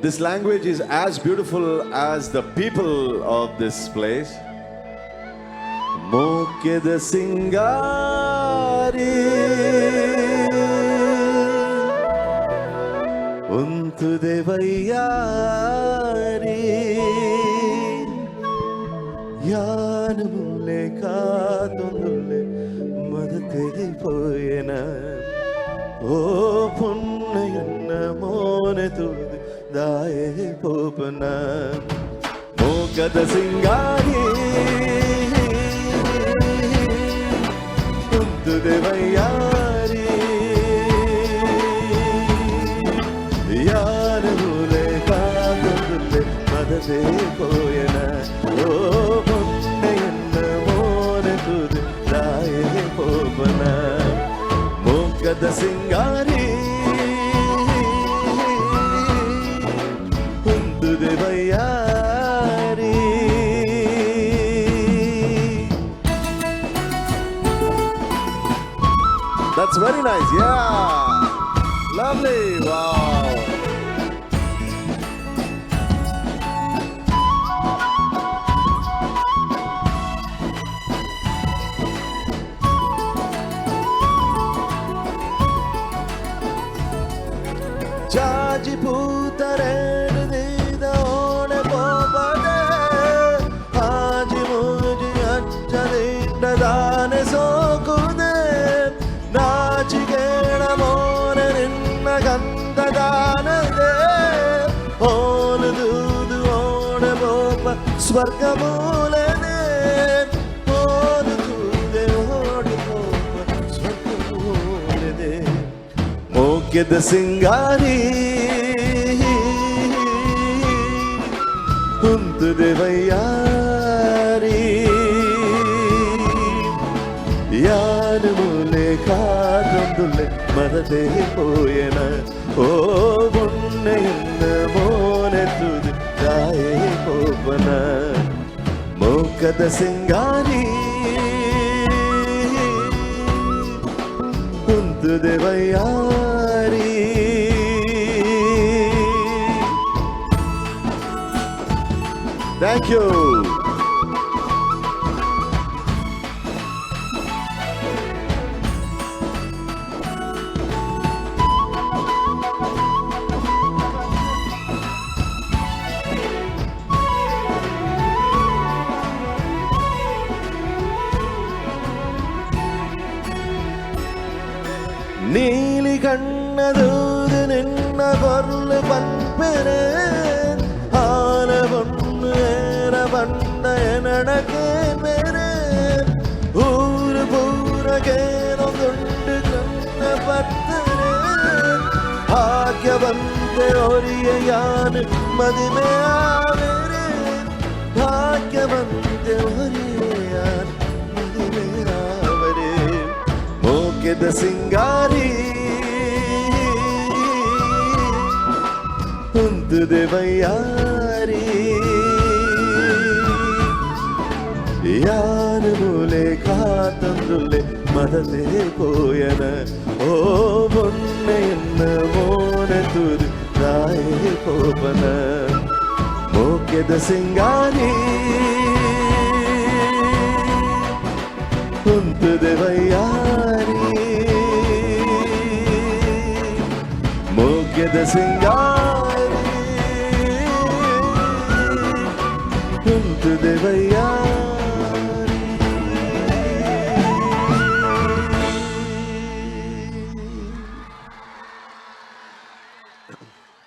This language is as beautiful as the people of this place. Mokyada singari untu devayyari yanulle kaathulle madate poyena o punnayanna monetudu daye popana Mokyada singari untu devayyari yanulle kaathulle madate poyena o punnayanna monetudu daye popana Mokyada singari untu devayyari. That's very nice, yeah. Lovely, wow. Jaji putare dida one popade Haji muji acha dinda dane sokude Nachi gena more ninna ganda danade One dudu one popa swarga mulade One dude one popa swarga mulade Mokyada singari untu devayyari yanulle kaathulle madate poyena o punnayanna monetudu daye popana Mokyada singari untu devayyari. Thank you. ನೀಲಿ ಕಣ್ಣದೂದು ನಿನ್ನ ಕೊರ್ಲು ಪಂಪೆರೆ ಹಾಲ ಬಣ್ಣು ಏರ ಬಣ್ಣ ಎನಡಕೆ ಮೇರೆ ಊರು ಪೂರಕೇನೊಂದುಂಡು ಕಣ್ಣ ಪತ್ತರೆ ಭಾಗ್ಯ ಬಂತೆ ಒರಿಯ ಯಾನು ಮದುವೆ ಆವೆರೆ ಭಾಗ್ಯ ಬಂತೆ ಒರಿಯ ಯಾನು ಮದುವೆ ಆವರೆ Mokyada singari untu devayyari yanulle kaathulle madate poyena o punnayanna monetudu daye popana Mokyada singari untu devayyari Mokyada singari untu devayyari.